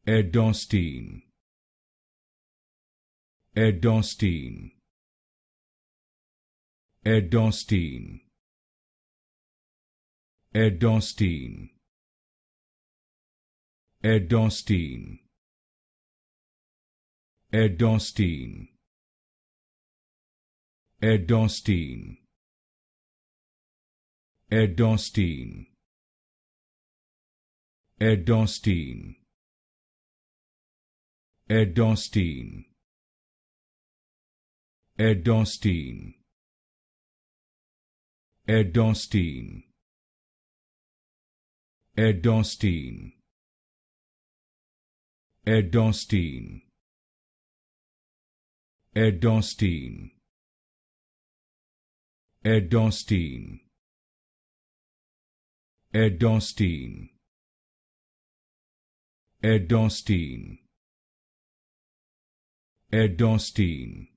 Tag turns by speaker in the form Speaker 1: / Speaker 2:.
Speaker 1: Erdosteine, Erdosteine, Erdosteine, Erdosteine, Erdosteine, Erdosteine, Erdosteine, Erdosteine, Erdosteine, Erdosteine, Erdosteine, Erdosteine, Erdosteine, Erdosteine, Erdosteine, Erdosteine, Erdosteine, Erdosteine, Erdosteine,